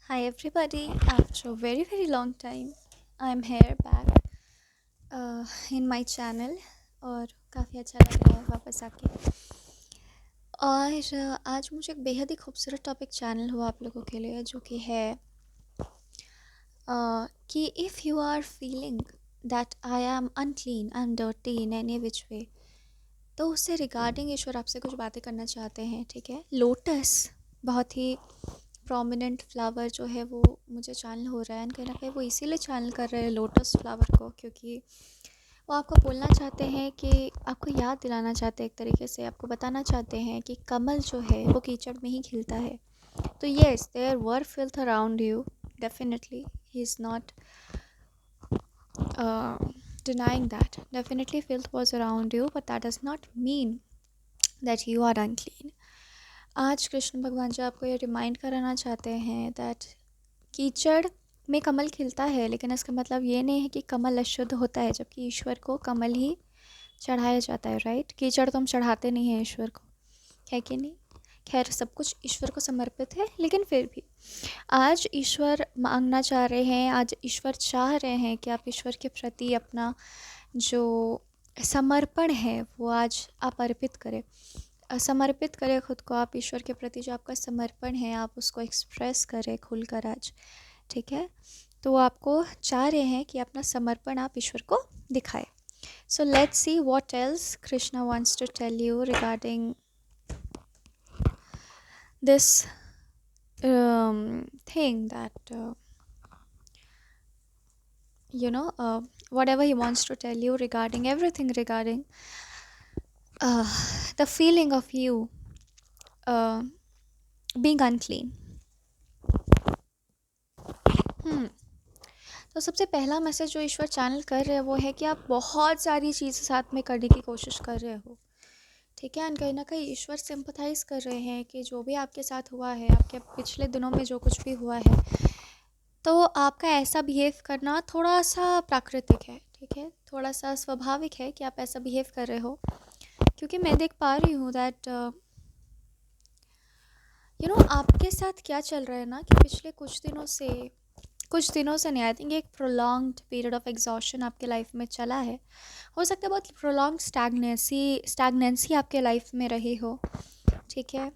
Hi everybody, after a very long time I'm here back in my channel और काफ़ी अच्छा लग रहा है वापस आके। और आज मुझे एक बेहद ही खूबसूरत टॉपिक चैनल हुआ आप लोगों के लिए जो कि है कि if you are feeling that I am unclean I am dirty in any which way, तो उससे रिगार्डिंग ईश्वर आपसे कुछ बातें करना चाहते हैं। ठीक है, लोटस बहुत ही प्रोमिनेंट फ्लावर जो है वो मुझे चैनल हो रहा है, कहीं ना कहीं वो इसीलिए चैनल कर रहे हैं लोटस फ्लावर को, क्योंकि वो आपको बोलना चाहते हैं कि आपको याद दिलाना चाहते हैं, एक तरीके से आपको बताना चाहते हैं कि कमल जो है वो कीचड़ में ही खिलता है। तो yes, there were filth around you, definitely he is not denying that. Definitely filth was around you, but that does not mean that you are unclean. आज कृष्ण भगवान जी आपको ये रिमाइंड कराना चाहते हैं दैट कीचड़ में कमल खिलता है, लेकिन इसका मतलब ये नहीं है कि कमल अशुद्ध होता है, जबकि ईश्वर को कमल ही चढ़ाया जाता है। राइट, कीचड़ तो हम चढ़ाते नहीं हैं ईश्वर को, है कि नहीं? खैर, सब कुछ ईश्वर को समर्पित है, लेकिन फिर भी आज ईश्वर मांगना चाह रहे हैं, आज ईश्वर चाह रहे हैं कि आप ईश्वर के प्रति अपना जो समर्पण है वो आज आप अर्पित करें। समर्पित करें खुद को, आप ईश्वर के प्रति जो आपका समर्पण है आप उसको एक्सप्रेस करें खुलकर आज। ठीक है, तो वो आपको चाह रहे हैं कि अपना समर्पण आप ईश्वर को दिखाएं। So let's see what else Krishna wants to tell you regarding this thing that whatever he wants to tell you regarding everything regarding uh, the feeling of you uh, being unclean. तो सबसे पहला मैसेज जो ईश्वर channel कर रहे हैं वो है कि आप बहुत सारी चीज़ें साथ में करने की कोशिश कर रहे हो। ठीक है, एंड कहीं ना कहीं ईश्वर सिंपथाइज कर रहे हैं कि जो भी आपके साथ हुआ है, आपके पिछले दिनों में जो कुछ भी हुआ है, तो आपका ऐसा बिहेव करना थोड़ा सा प्राकृतिक है। ठीक है, थोड़ा सा स्वाभाविक है कि आप ऐसा बिहेव कर रहे हो, क्योंकि मैं देख पा रही हूँ दैट आपके साथ क्या चल रहा है ना, कि पिछले कुछ दिनों से नहीं, आई थिंक एक प्रोलॉन्ग्ड पीरियड ऑफ एग्जॉशन आपके लाइफ में चला है। हो सकता है बहुत प्रोलॉन्ग स्टैगनेंसी आपके लाइफ में रही हो। ठीक है,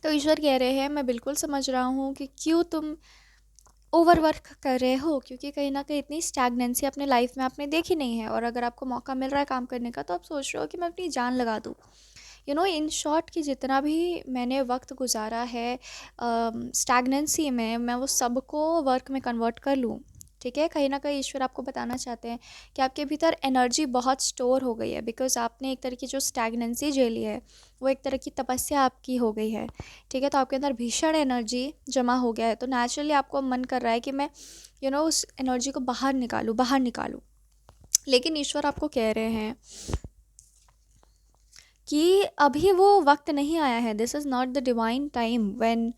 तो ईश्वर कह रहे हैं मैं बिल्कुल समझ रहा हूँ कि क्यों तुम ओवरवर्क कर रहे हो, क्योंकि कहीं ना कहीं इतनी स्टैगनेंसी अपने लाइफ में आपने देखी नहीं है, और अगर आपको मौका मिल रहा है काम करने का तो आप सोच रहे हो कि मैं अपनी जान लगा दूँ। इन शॉर्ट कि जितना भी मैंने वक्त गुजारा है स्टैगनेंसी में, मैं वो सबको वर्क में कन्वर्ट कर लूँ। ठीक है, कहीं ना कहीं ईश्वर आपको बताना चाहते हैं कि आपके भीतर एनर्जी बहुत स्टोर हो गई है, बिकॉज आपने एक तरह की जो स्टैगनेंसी झेली है वो एक तरह की तपस्या आपकी हो गई है। ठीक है, तो आपके अंदर भीषण एनर्जी जमा हो गया है, तो नेचुरली आपको मन कर रहा है कि मैं उस एनर्जी को बाहर निकालूँ। लेकिन ईश्वर आपको कह रहे हैं कि अभी वो वक्त नहीं आया है, this is not the divine time when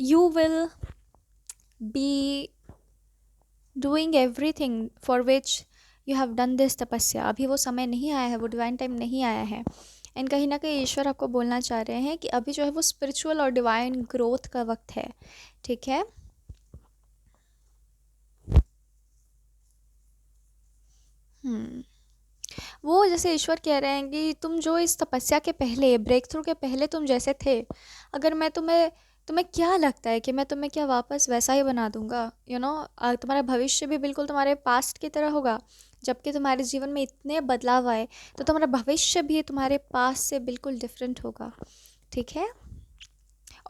you will be doing everything for which you have done this तपस्या। अभी वो समय नहीं आया है, वो डिवाइन टाइम नहीं आया है। एंड कहीं ना कहीं ईश्वर आपको बोलना चाह रहे हैं कि अभी जो है वो स्पिरिचुअल और डिवाइन ग्रोथ का वक्त है। ठीक है, वो जैसे ईश्वर कह रहे हैं कि तुम जो इस तपस्या के पहले, ब्रेक थ्रू के पहले तुम जैसे थे, अगर मैं तुम्हें क्या लगता है कि मैं तुम्हें क्या वापस वैसा ही बना दूंगा? तुम्हारा भविष्य भी बिल्कुल तुम्हारे पास्ट की तरह होगा। जबकि तुम्हारे जीवन में इतने बदलाव आए, तो तुम्हारा भविष्य भी तुम्हारे पास से बिल्कुल डिफरेंट होगा। ठीक है,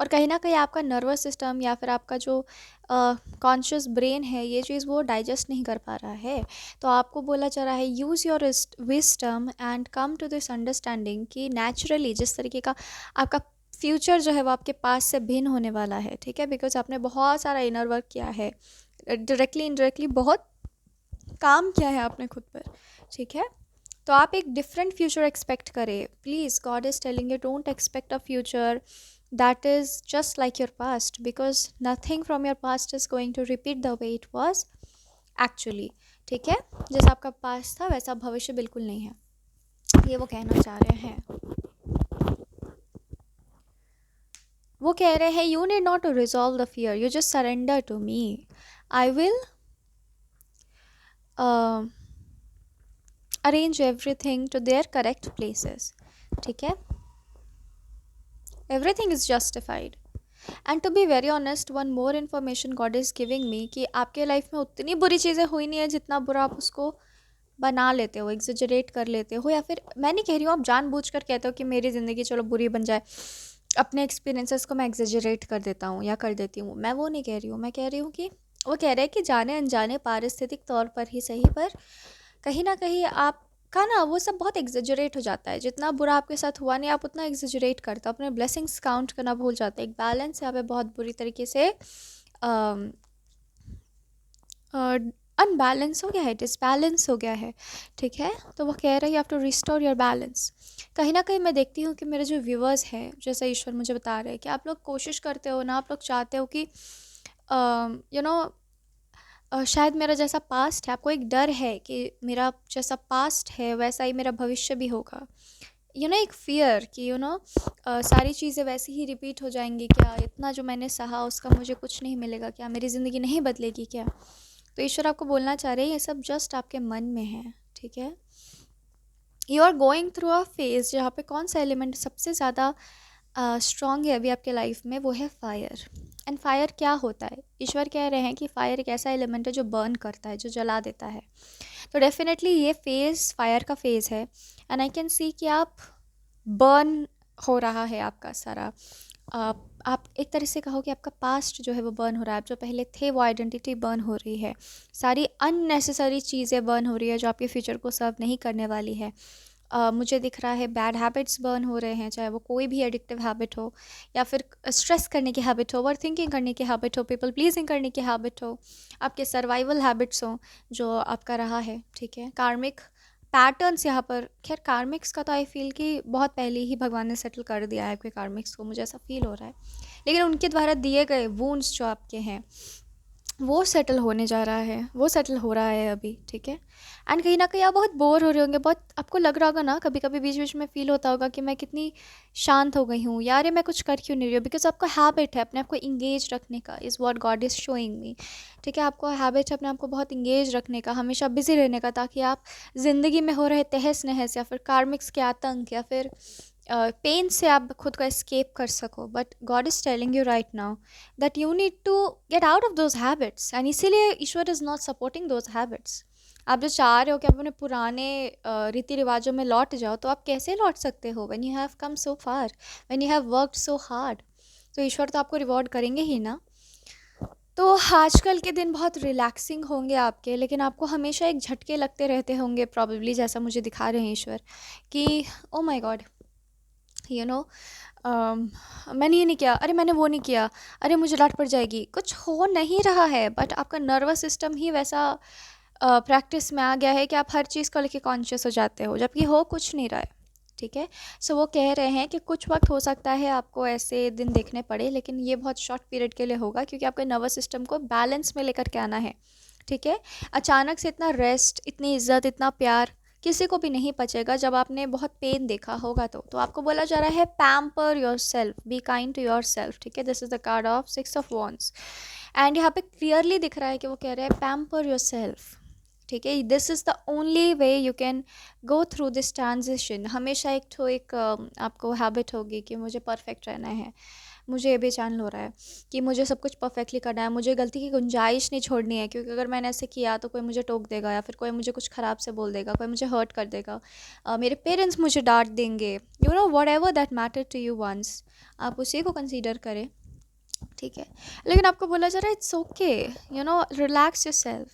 और कहीं ना कहीं आपका नर्वस सिस्टम या फिर आपका जो कॉन्शियस ब्रेन है, ये चीज़ वो डाइजेस्ट नहीं कर पा रहा है। तो आपको बोला जा रहा है use your wisdom and come to this understanding कि नेचुरली जिस तरीके का आपका फ्यूचर जो है वो आपके पास से भिन्न होने वाला है। ठीक है, बिकॉज आपने बहुत सारा इनर वर्क किया है, डायरेक्टली इनडायरेक्टली बहुत काम किया है आपने खुद पर। ठीक है, तो आप एक डिफरेंट फ्यूचर एक्सपेक्ट करें please. God is telling you don't expect a future that is just like your past, because nothing from your past is going to repeat the way it was actually. ठीक है, जैसा आपका past था वैसा भविष्य बिल्कुल नहीं है, ये वो कहना चाह रहे हैं। वो कह रहे हैं you need not to resolve the fear, you just surrender to me, I will arrange everything to their correct places. ठीक है, everything is justified. And to be very honest, one more information God is giving me कि आपके life में उतनी बुरी चीज़ें हुई नहीं है जितना बुरा आप उसको बना लेते हो, एग्जेजरेट कर लेते हो, या फिर मैं नहीं कह रही हूँ आप जानबूझकर कहते हो कि मेरी ज़िंदगी चलो बुरी बन जाए, अपने एक्सपीरियंसेस को मैं एग्जेजरेट कर देता हूँ या कर देती हूँ, मैं वो नहीं कह रही हूँ। मैं कह रही हूँ कि वो कह रहे हैं कि जाने अनजाने पारिस्थितिक तौर पर ही सही, पर कहीं ना कहीं आपका ना वो सब बहुत एग्जेजरेट हो जाता है। जितना बुरा आपके साथ हुआ नहीं, आप उतना एग्जेजरेट करते हो, अपने ब्लेसिंग्स काउंट करना भूल जाते हैं। एक बैलेंस यहाँ पे बहुत बुरी तरीके से अनबैलेंस हो गया है, डिसबैलेंस हो गया है। ठीक है, तो वो कह रहे हैं you have to restore your balance. कहीं ना कहीं मैं देखती हूँ कि मेरे जो व्यूअर्स हैं, जैसा ईश्वर मुझे बता रहे हैं कि आप लोग कोशिश करते हो ना, आप लोग चाहते हो कि यू नो शायद मेरा जैसा पास्ट है, आपको एक डर है कि मेरा जैसा पास्ट है वैसा ही मेरा भविष्य भी होगा। एक फ़ियर कि सारी चीज़ें वैसी ही रिपीट हो जाएंगी क्या, इतना जो मैंने सहा उसका मुझे कुछ नहीं मिलेगा क्या, मेरी ज़िंदगी नहीं बदलेगी क्या। तो ईश्वर आपको बोलना चाह रहे हैं ये सब जस्ट आपके मन में है। ठीक है, you are going through a phase जहाँ पे कौन सा एलिमेंट सबसे ज़्यादा स्ट्रॉन्ग है अभी आपके लाइफ में, वो है फायर। एंड फायर क्या होता है, ईश्वर कह रहे हैं कि फायर एक ऐसा एलिमेंट है जो बर्न करता है, जो जला देता है। तो डेफिनेटली ये फेज़ फायर का फेज़ है। एंड आई कैन सी कि आप बर्न हो रहा है आपका सारा, आप एक तरह से कहो कि आपका पास्ट जो है वो बर्न हो रहा है, आप जो पहले थे वो आइडेंटिटी बर्न हो रही है, सारी अननेसेसरी चीज़ें बर्न हो रही है जो आपके फ्यूचर को सर्व नहीं करने वाली है। मुझे दिख रहा है बैड हैबिट्स बर्न हो रहे हैं, चाहे वो कोई भी एडिक्टिव हैबिट हो, या फिर स्ट्रेस करने की हैबिट हो, ओवर थिंकिंग करने की हैबिट हो, पीपल प्लीजिंग करने की हैबिट हो, आपके सर्वाइवल हैबिट्स हो जो आपका रहा है। ठीक है, कार्मिक पैटर्न्स यहाँ पर, खैर कार्मिक्स का तो आई फील कि बहुत पहले ही भगवान ने सेटल कर दिया है आपके कार्मिक्स को, मुझे ऐसा फील हो रहा है। लेकिन उनके द्वारा दिए गए वूंड्स जो आपके हैं वो सेटल होने जा रहा है, वो सेटल हो रहा है अभी। ठीक है, एंड कहीं ना कहीं आप बहुत बोर हो रहे होंगे, बहुत आपको लग रहा होगा ना, कभी कभी बीच बीच में फील होता होगा कि मैं कितनी शांत हो गई हूँ यार, ये मैं कुछ कर क्यों नहीं रही हूँ, बिकॉज आपका हैबिट है अपने आप को इंगेज रखने का, is what God is showing me. ठीक है, आपको हैबिट है अपने आप को बहुत इंगेज रखने का, हमेशा बिजी रहने का, ताकि आप ज़िंदगी में हो रहे तहस नहस या फिर कार्मिक्स के आतंक या फिर पेन से आप खुद को एस्केप कर सको। But God is telling you right now that you need to get out of those habits, and इसीलिए ईश्वर is not supporting those habits. आप जो चाह रहे हो कि आप अपने पुराने रीति रिवाजों में लौट जाओ, तो आप कैसे लौट सकते हो when you have come so far, when you have worked so hard. तो ईश्वर तो आपको रिवॉर्ड करेंगे ही ना। तो आजकल के दिन बहुत रिलैक्सिंग होंगे आपके, लेकिन आपको हमेशा एक झटके लगते रहते होंगे प्रॉबेबली, जैसा मुझे दिखा रहे हैं ईश्वर कि oh my God, you know मैंने ये नहीं किया, अरे मैंने वो नहीं किया, अरे मुझे डांट पड़ जाएगी, कुछ हो नहीं रहा है, बट आपका नर्वस सिस्टम ही वैसा प्रैक्टिस में आ गया है कि आप हर चीज़ को लेके कॉन्शियस हो जाते हो, जबकि हो कुछ नहीं रहा है। ठीक है, सो वो कह रहे हैं कि कुछ वक्त हो सकता है आपको ऐसे दिन देखने पड़े, लेकिन ये बहुत शॉर्ट पीरियड के लिए होगा, क्योंकि आपके नर्वस सिस्टम को बैलेंस में लेकर के आना है। ठीक है, अचानक से इतना रेस्ट, इतनी इज्जत, इतना प्यार किसी को भी नहीं पचेगा। जब आपने बहुत पेन देखा होगा तो आपको बोला जा रहा है pamper yourself, be kind to yourself. ठीक है, this is the card of 6 of Wands। And यहाँ पे क्लियरली दिख रहा है कि वो कह रहे हैं पैम्पर योर सेल्फ। ठीक है, this is the only way you can go through this transition. हमेशा एक आपको हैबिट होगी कि मुझे परफेक्ट रहना है, मुझे ये बेचैन हो रहा है कि मुझे सब कुछ परफेक्टली करना है, मुझे गलती की गुंजाइश नहीं छोड़नी है, क्योंकि अगर मैंने ऐसे किया तो कोई मुझे टोक देगा, या फिर कोई मुझे कुछ ख़राब से बोल देगा, कोई मुझे हर्ट कर देगा, मेरे पेरेंट्स मुझे डांट देंगे, you know whatever that matter to you once, आप उसी को कंसीडर करें। ठीक है, लेकिन आपको बोला जा रहा है it's okay, relax your self.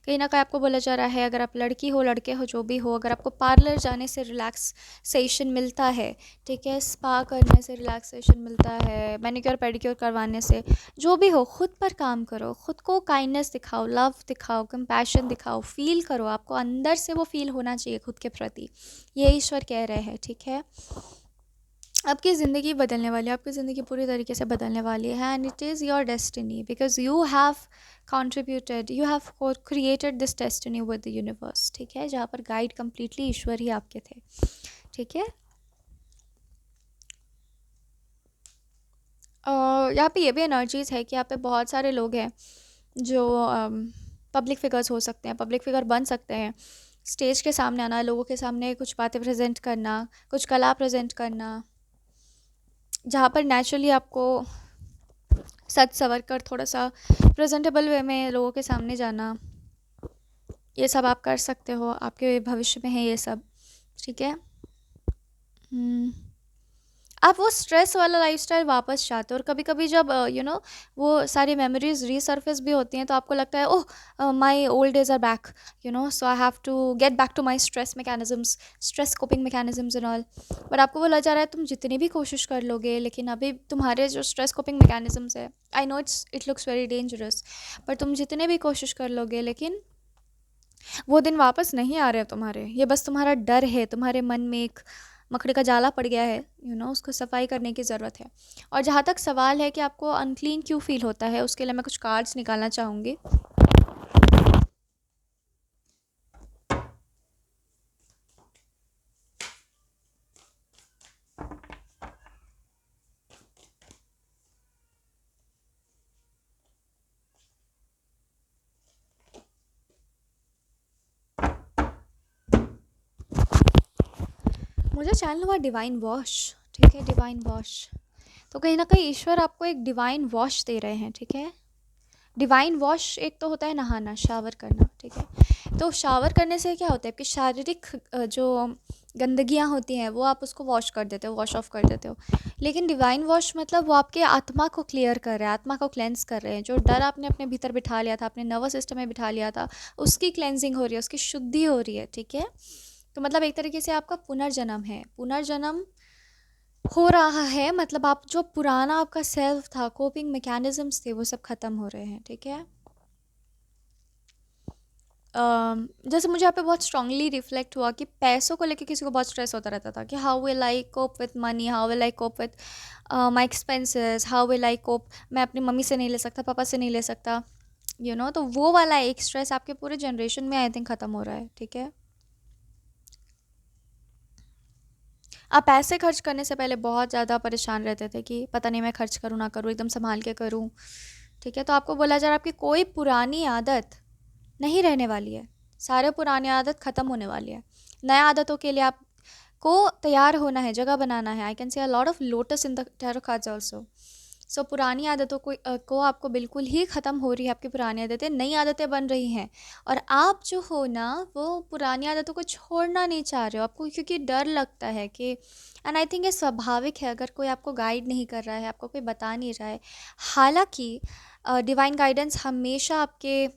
कहीं ना कहीं आपको बोला जा रहा है, अगर आप लड़की हो लड़के हो जो भी हो, अगर आपको पार्लर जाने से रिलैक्सेशन मिलता है, ठीक है, स्पा करने से रिलैक्सेशन मिलता है, मैनिक्योर पेडिक्योर करवाने से, जो भी हो, खुद पर काम करो, खुद को काइंडनेस दिखाओ, लव दिखाओ, कंपैशन दिखाओ, फील करो, आपको अंदर से वो फील होना चाहिए खुद के प्रति, ये ईश्वर कह रहे हैं। ठीक है, आपकी ज़िंदगी बदलने वाली है, आपकी ज़िंदगी पूरी तरीके से बदलने वाली है, and it is your destiny, because you have contributed, you have created this destiny with the universe. ठीक है, जहाँ पर गाइड कम्प्लीटली ईश्वर ही आपके थे। ठीक है, यहाँ पे ये भी एनर्जीज़ है कि यहाँ पे बहुत सारे लोग हैं जो पब्लिक फिगर्स हो सकते हैं, पब्लिक फिगर बन सकते हैं। स्टेज के सामने आना, लोगों के सामने कुछ बातें प्रेजेंट करना, कुछ कला प्रेजेंट करना, जहाँ पर नेचुरली आपको सच सवर कर थोड़ा सा प्रेजेंटेबल वे में लोगों के सामने जाना, ये सब आप कर सकते हो, आपके भविष्य में है ये सब। ठीक है। हम्म, आप वो स्ट्रेस वाला लाइफस्टाइल वापस चाहते हो, और कभी कभी जब वो सारी मेमोरीज रीसर्फेस भी होती हैं तो आपको लगता है oh my old days are back, so I have to get back to my stress mechanisms, stress coping mechanisms and all. But आपको वो लग जा रहा है तुम जितनी भी कोशिश कर लोगे, लेकिन अभी तुम्हारे जो स्ट्रेस कोपिंग मैकेनिज्म्स है, I know it looks very dangerous, पर तुम जितने भी कोशिश कर लोगे, लेकिन वो दिन वापस नहीं आ रहे तुम्हारे। ये बस तुम्हारा डर है, तुम्हारे मन में एक मकड़ी का जाला पड़ गया है, उसको सफाई करने की ज़रूरत है। और जहाँ तक सवाल है कि आपको अनक्लीन क्यों फील होता है, उसके लिए मैं कुछ कार्ड्स निकालना चाहूँगी। मुझे चैनल हुआ डिवाइन वॉश। ठीक है, डिवाइन वॉश। तो कहीं ना कहीं ईश्वर आपको एक डिवाइन वॉश दे रहे हैं। ठीक है। डिवाइन वॉश एक तो होता है नहाना, शावर करना। ठीक है। तो शावर करने से क्या होता है, आपकी शारीरिक जो गंदगियाँ होती हैं वो आप उसको वॉश कर देते हो, वॉश ऑफ कर देते हो। लेकिन डिवाइन वॉश मतलब वो आपके आत्मा को क्लियर कर रहे हैं, आत्मा को क्लेंस कर रहे हैं। जो डर आपने अपने भीतर बिठा लिया था, अपने नर्वस सिस्टम में बिठा लिया था, उसकी क्लेंजिंग हो रही है, उसकी शुद्धि हो रही है। ठीक है। तो मतलब एक तरीके से आपका पुनर्जन्म है, पुनर्जन्म हो रहा है। मतलब आप जो पुराना आपका सेल्फ था, कोपिंग मैकेनिज्म्स थे, वो सब खत्म हो रहे हैं। ठीक है। जैसे मुझे यहाँ पे बहुत स्ट्रांगली रिफ्लेक्ट हुआ कि पैसों को लेके किसी को बहुत स्ट्रेस होता रहता था कि how will I cope with money, how will I cope with my expenses, how will I cope, मैं अपनी मम्मी से नहीं ले सकता, पापा से नहीं ले सकता, तो वो वाला एक स्ट्रेस आपके पूरे जनरेशन में आई थिंक ख़त्म हो रहा है। ठीक है। आप पैसे खर्च करने से पहले बहुत ज़्यादा परेशान रहते थे कि पता नहीं मैं खर्च करूँ ना करूँ, एकदम संभाल के करूँ। ठीक है। तो आपको बोला जा रहा है आपकी कोई पुरानी आदत नहीं रहने वाली है, सारे पुरानी आदत ख़त्म होने वाली है। नए आदतों के लिए आपको तैयार होना है, जगह बनाना है। I can see a lot of lotus in the tarot cards also. So पुरानी आदतों को आपको बिल्कुल ही ख़त्म हो रही है, आपकी पुरानी आदतें, नई आदतें बन रही हैं। और आप जो हो ना, वो पुरानी आदतों को छोड़ना नहीं चाह रहे हो, आपको क्योंकि डर लगता है कि, एंड आई थिंक ये स्वाभाविक है अगर कोई आपको गाइड नहीं कर रहा है, आपको कोई बता नहीं रहा है। हालांकि डिवाइन गाइडेंस हमेशा आपके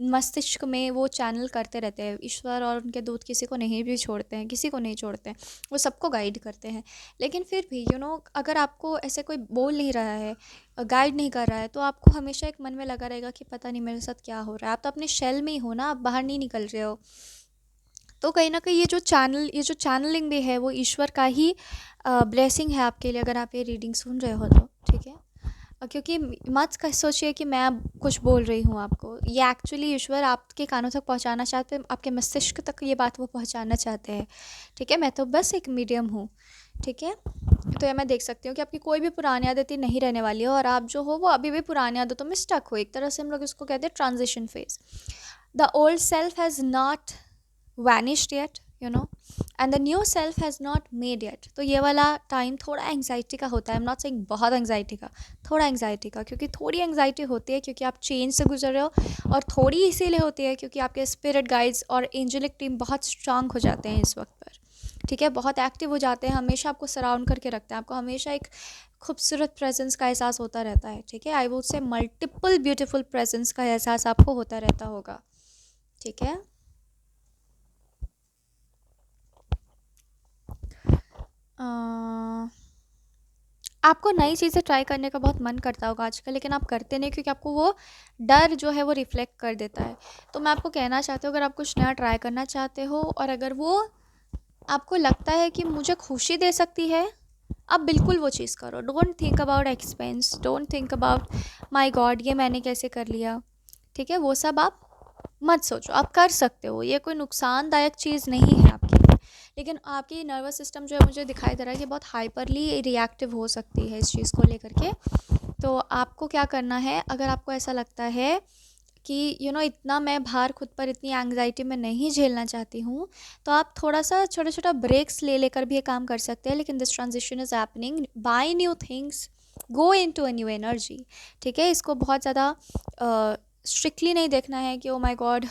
मस्तिष्क में वो चैनल करते रहते हैं। ईश्वर और उनके दूत किसी को नहीं भी छोड़ते हैं, किसी को नहीं छोड़ते हैं, वो सबको गाइड करते हैं। लेकिन फिर भी अगर आपको ऐसे कोई बोल नहीं रहा है, गाइड नहीं कर रहा है, तो आपको हमेशा एक मन में लगा रहेगा कि पता नहीं मेरे साथ क्या हो रहा है। आप तो अपने शेल में ही हो ना, आप बाहर नहीं निकल रहे हो। तो कहीं ना कहीं ये जो चैनलिंग भी है, वो ईश्वर का ही ब्लेसिंग है आपके लिए, अगर आप ये रीडिंग सुन रहे हो तो। ठीक है। क्योंकि मत सोचिए कि मैं अब कुछ बोल रही हूँ आपको, ये एक्चुअली ईश्वर आपके कानों तक पहुँचाना चाहते हैं, आपके मस्तिष्क तक ये बात वो पहुँचाना चाहते हैं। ठीक है। मैं तो बस एक मीडियम हूँ। ठीक है। तो ये मैं देख सकती हूँ कि आपकी कोई भी पुरानी आदतें नहीं रहने वाली है, और आप जो हो वो अभी भी पुरानी आदतों में स्टक हो। एक तरह से हम लोग इसको कहते हैं transition phase. The old self has not vanished yet, and the new self has not made yet. तो ये वाला टाइम थोड़ा एंग्जाइटी का होता है। आई एम नॉट सेइंग बहुत एंग्जाइटी का, थोड़ा एंग्जाइटी का, क्योंकि थोड़ी एंग्जाइटी होती है क्योंकि आप चेंज से गुजर रहे हो, और थोड़ी इसीलिए होती है क्योंकि आपके स्पिरिट गाइड्स और एंजेलिक टीम बहुत स्ट्रांग हो जाते हैं इस वक्त पर। ठीक है। बहुत एक्टिव हो जाते हैं, हमेशा आपको सराउंड करके रखते हैं, आपको हमेशा एक खूबसूरत प्रेजेंस का एहसास होता रहता है। ठीक है। I would say multiple beautiful presence का एहसास आपको होता रहता होगा। ठीक है। आपको नई चीज़ें ट्राई करने का बहुत मन करता होगा आजकल, लेकिन आप करते नहीं क्योंकि आपको वो डर जो है वो रिफ्लेक्ट कर देता है। तो मैं आपको कहना चाहती हूँ, अगर आप कुछ नया ट्राई करना चाहते हो और अगर वो आपको लगता है कि मुझे खुशी दे सकती है, आप बिल्कुल वो चीज़ करो। Don't think about expense, don't think about my God ये मैंने कैसे कर लिया। ठीक है। वो सब आप मत सोचो, आप कर सकते हो, ये कोई नुकसानदायक चीज़ नहीं है आपके लिए। लेकिन आपकी नर्वस सिस्टम जो है मुझे दिखाई दे रहा है कि बहुत हाइपरली रिएक्टिव हो सकती है इस चीज़ को लेकर के। तो आपको क्या करना है, अगर आपको ऐसा लगता है कि इतना मैं भार खुद पर, इतनी एंग्जाइटी में नहीं झेलना चाहती हूँ, तो आप थोड़ा सा छोटा छोटा ब्रेक्स ले लेकर भी ये काम कर सकते हैं। लेकिन this transition is happening, by new things, go into a new energy. ठीक है, इसको बहुत ज़्यादा स्ट्रिक्टली नहीं देखना है कि ओ माई गॉड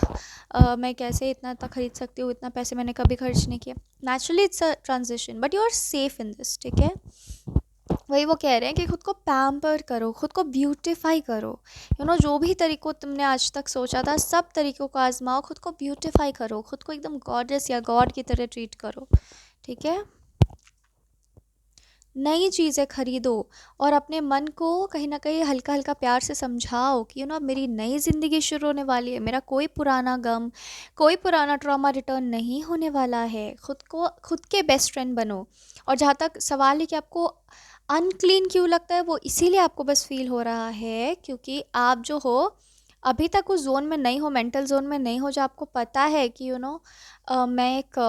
मैं कैसे इतना इतना खरीद सकती हूँ, इतना पैसे मैंने कभी खर्च नहीं किए। Naturally it's a transition but you are safe in this. ठीक है, वही वो कह रहे हैं कि खुद को पैम्पर करो, खुद को ब्यूटिफाई करो। जो भी तरीकों तुमने आज तक सोचा था सब तरीकों को आजमाओ, खुद को ब्यूटिफाई करो, खुद को एकदम गॉडेस या गॉड की तरह ट्रीट करो। ठीक है, नई चीज़ें खरीदो और अपने मन को कहीं ना कहीं हल्का हल्का प्यार से समझाओ कि अब मेरी नई ज़िंदगी शुरू होने वाली है, मेरा कोई पुराना गम, कोई पुराना ट्रॉमा रिटर्न नहीं होने वाला है। खुद के बेस्ट फ्रेंड बनो। और जहाँ तक सवाल है कि आपको अनक्लीन क्यों लगता है, वो इसीलिए आपको बस फील हो रहा है क्योंकि आप जो हो अभी तक उस जोन में नहीं हो, मेंटल जोन में नहीं हो, जो आपको पता है कि मैं एक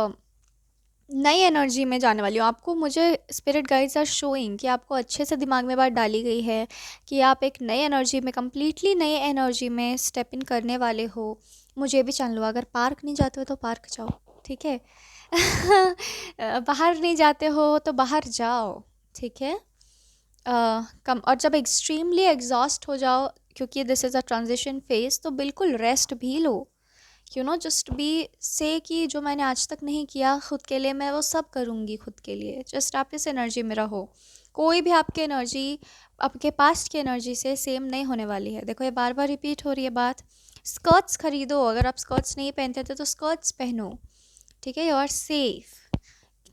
नई एनर्जी में जाने वाली हूँ। आपको, मुझे स्पिरिट गाइड्स आर शोइंग कि आपको अच्छे से दिमाग में बात डाली गई है कि आप एक नई एनर्जी में, कम्प्लीटली नई एनर्जी में स्टेप इन करने वाले हो। मुझे भी जान लो, अगर पार्क नहीं जाते हो तो पार्क जाओ। ठीक है बाहर नहीं जाते हो तो बाहर जाओ। ठीक है, कम, और जब एक्सट्रीमली एग्जॉस्ट हो जाओ, क्योंकि this is a transition phase, तो बिल्कुल रेस्ट भी लो। जस्ट बी से कि जो मैंने आज तक नहीं किया खुद के लिए, मैं वो सब करूँगी खुद के लिए। जस्ट आप इस एनर्जी में रहो। कोई भी आपकी एनर्जी आपके पास्ट की एनर्जी से सेम नहीं होने वाली है। देखो, ये बार बार रिपीट हो रही है बात। स्कर्ट्स खरीदो, अगर आप स्कर्ट्स नहीं पहनते थे तो स्कर्ट्स पहनो। ठीक है, यू आर सेफ।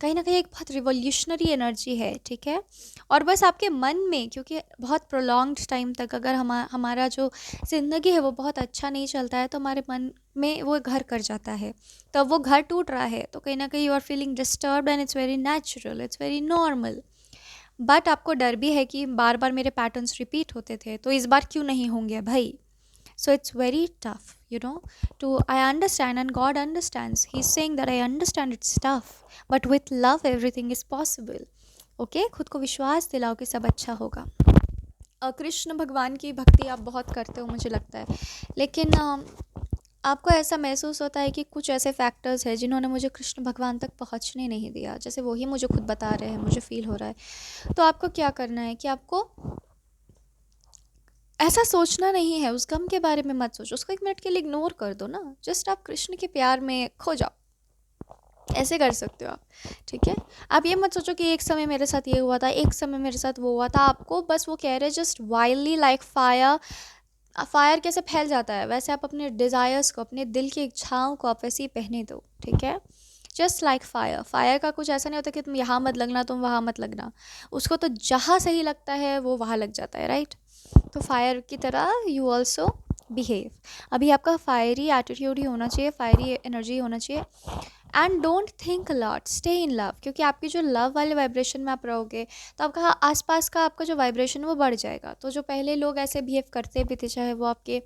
कहीं ना कहीं एक बहुत रिवोल्यूशनरी एनर्जी है। ठीक है, और बस आपके मन में, क्योंकि बहुत प्रोलॉन्ग्ड टाइम तक अगर हमारा जो ज़िंदगी है वो बहुत अच्छा नहीं चलता है, तो हमारे मन में वो घर कर जाता है। तब वो घर टूट रहा है तो कहीं ना कहीं you are feeling disturbed and it's very natural, it's very normal. But आपको डर भी है कि बार बार मेरे पैटर्न्स रिपीट होते थे, तो इस बार क्यों नहीं होंगे भाई। So it's very tough, I understand, and God understands. He's saying that I understand it's tough, but with love everything is possible. Okay, खुद को विश्वास दिलाओ कि सब अच्छा होगा। कृष्ण भगवान की भक्ति आप बहुत करते हो मुझे लगता है, लेकिन आपको ऐसा महसूस होता है कि कुछ ऐसे फैक्टर्स हैं जिन्होंने मुझे कृष्ण भगवान तक पहुंचने नहीं दिया, जैसे वही मुझे खुद बता रहे हैं, मुझे फील हो रहा है। तो आपको क्या करना है कि आपको ऐसा सोचना नहीं है, उस गम के बारे में मत सोचो, उसको एक मिनट के लिए इग्नोर कर दो ना। जस्ट आप कृष्ण के प्यार में खो जाओ, ऐसे कर सकते हो आप। ठीक है, आप ये मत सोचो कि एक समय मेरे साथ ये हुआ था, एक समय मेरे साथ वो हुआ था। आपको बस वो कह रहे just wildly like fire, fire कैसे फैल जाता है वैसे आप अपने डिज़ायर्स को, अपने दिल की इच्छाओं को आप वैसे ही पहने दो। ठीक है, जस्ट लाइक फायर। फायर का कुछ ऐसा नहीं होता कि तुम यहाँ मत लगना, तुम वहाँ मत लगना। उसको तो जहाँ सही लगता है वो वहाँ लग जाता है, राइट। तो फायर की तरह यू ऑल्सो बिहेव। अभी आपका फायरी एटीट्यूड ही होना चाहिए, फायरी एनर्जी होना चाहिए। And don't think lot, stay in love, क्योंकि आपकी जो लव वाले वाइब्रेशन में आप रहोगे तो आपका आसपास का आपका जो वाइब्रेशन है वो बढ़ जाएगा। तो जो पहले लोग ऐसे बिहेव करते भी थे, चाहे वो आपके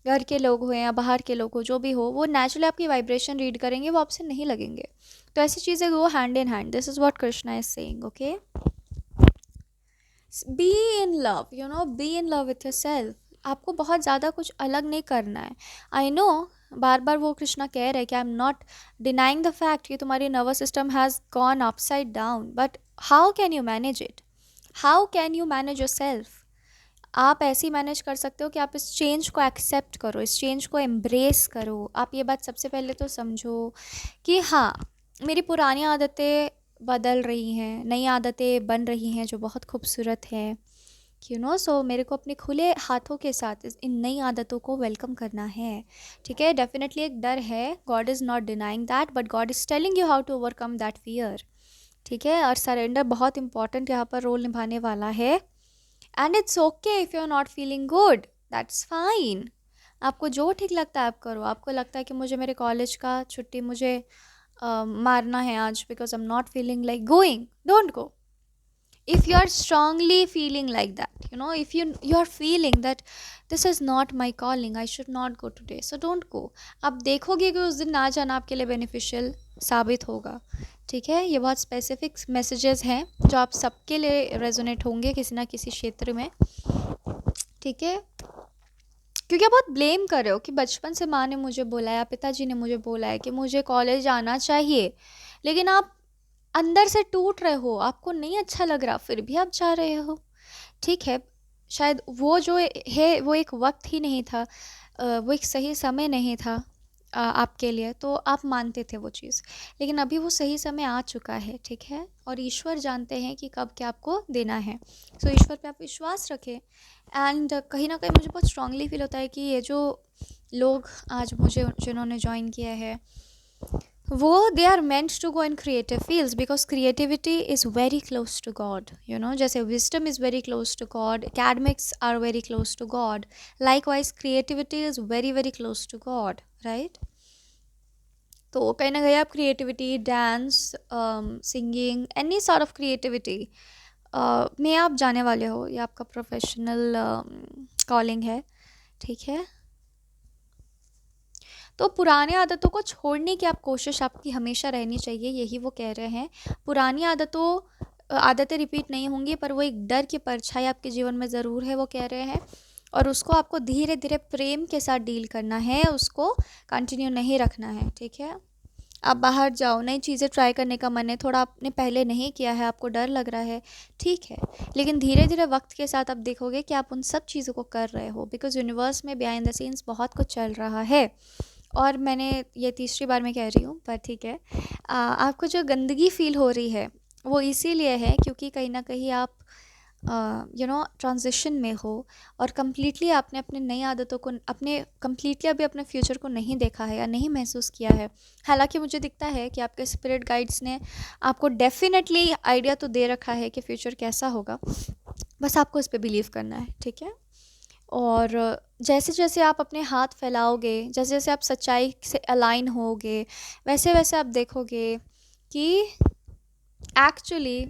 घर के लोग हो या बाहर के लोग हो, जो भी हो, वो नेचुरली आपकी वाइब्रेशन रीड करेंगे, वो आपसे नहीं लगेंगे। तो ऐसी चीज़ें go hand in hand. This is what Krishna is saying. Okay, be in love, be in love with your self. आपको बहुत ज़्यादा कुछ अलग नहीं करना है। आई नो, बार बार वो कृष्णा कह रहे हैं कि I am not denying the fact कि तुम्हारी nervous system has gone upside down, but how can you manage it, how can you manage your self. आप ऐसे ही मैनेज कर सकते हो कि आप इस चेंज को एक्सेप्ट करो, इस चेंज को एम्ब्रेस करो। आप ये बात सबसे पहले तो समझो कि हाँ, मेरी पुरानी आदतें बदल रही हैं, नई आदतें बन रही हैं जो बहुत खूबसूरत है। सो मेरे को अपने खुले हाथों के साथ इन नई आदतों को वेलकम करना है। ठीक है, डेफिनेटली एक डर है, God is not denying that, but God is telling you how to overcome that fear. ठीक है, और सरेंडर बहुत इंपॉर्टेंट यहाँ पर रोल निभाने वाला है। And it's okay if you are not feeling good, that's fine. आपको जो ठीक लगता है आप करो। आपको लगता है कि मुझे मेरे कॉलेज का छुट्टी मुझे मारना है आज because I am not feeling like going, don't go. if you are strongly feeling like that, if you are feeling that this is not my calling, I should not go today, so don't go. आप देखोगे कि उस दिन ना जाना आपके लिए beneficial साबित होगा। ठीक है, ये बहुत स्पेसिफिक मैसेजेस हैं जो आप सबके लिए रेजोनेट होंगे किसी ना किसी क्षेत्र में। ठीक है, क्योंकि आप बहुत ब्लेम कर रहे हो कि बचपन से माँ ने मुझे बोला है या पिताजी ने मुझे बोला है कि मुझे कॉलेज आना चाहिए, लेकिन आप अंदर से टूट रहे हो, आपको नहीं अच्छा लग रहा, फिर भी आप जा रहे हो। ठीक है, शायद वो जो है वो एक वक्त ही नहीं था, वो एक सही समय नहीं था आपके लिए, तो आप मानते थे वो चीज़, लेकिन अभी वो सही समय आ चुका है। ठीक है, और ईश्वर जानते हैं कि कब क्या आपको देना है। सो ईश्वर पे आप विश्वास रखें। एंड कहीं ना कहीं मुझे बहुत स्ट्रांगली फील होता है कि ये जो लोग आज मुझे जिन्होंने ज्वाइन किया है, वो they are meant to go in creative fields, because creativity is very close to God. जैसे wisdom is very close to God, academics are very close to God, like creativity is very very close to God, right. तो कहीं ना कहीं आप creativity, dance, singing, any sort of creativity में आप जाने वाले हो, ये आपका प्रोफेशनल कॉलिंग है। ठीक है, तो पुरानी आदतों को छोड़ने की आप कोशिश आपकी हमेशा रहनी चाहिए, यही वो कह रहे हैं। पुरानी आदतें रिपीट नहीं होंगी, पर वो एक डर की परछाई आपके जीवन में ज़रूर है, वो कह रहे हैं। और उसको आपको धीरे धीरे प्रेम के साथ डील करना है, उसको कंटिन्यू नहीं रखना है। ठीक है, आप बाहर जाओ, नई चीज़ें ट्राई करने का मन है, थोड़ा आपने पहले नहीं किया है, आपको डर लग रहा है, ठीक है, लेकिन धीरे धीरे वक्त के साथ आप देखोगे कि आप उन सब चीज़ों को कर रहे हो, बिकॉज यूनिवर्स में बिहाइंड द सीन्स बहुत कुछ चल रहा है। और मैंने ये तीसरी बार मैं कह रही हूँ, पर ठीक है, आपको जो गंदगी फील हो रही है वो इसीलिए है क्योंकि कहीं ना कहीं आप ट्रांजिशन में हो, और कम्प्लीटली आपने अपने नई आदतों को, कम्प्लीटली अभी अपने फ्यूचर को नहीं देखा है या नहीं महसूस किया है। हालांकि मुझे दिखता है कि आपके स्पिरिट गाइड्स ने आपको डेफिनेटली आइडिया तो दे रखा है कि फ्यूचर कैसा होगा, बस आपको इस पर बिलीव करना है। ठीक है, और जैसे जैसे आप अपने हाथ फैलाओगे, जैसे जैसे आप सच्चाई से अलाइन होगे, वैसे वैसे आप देखोगे कि एक्चुअली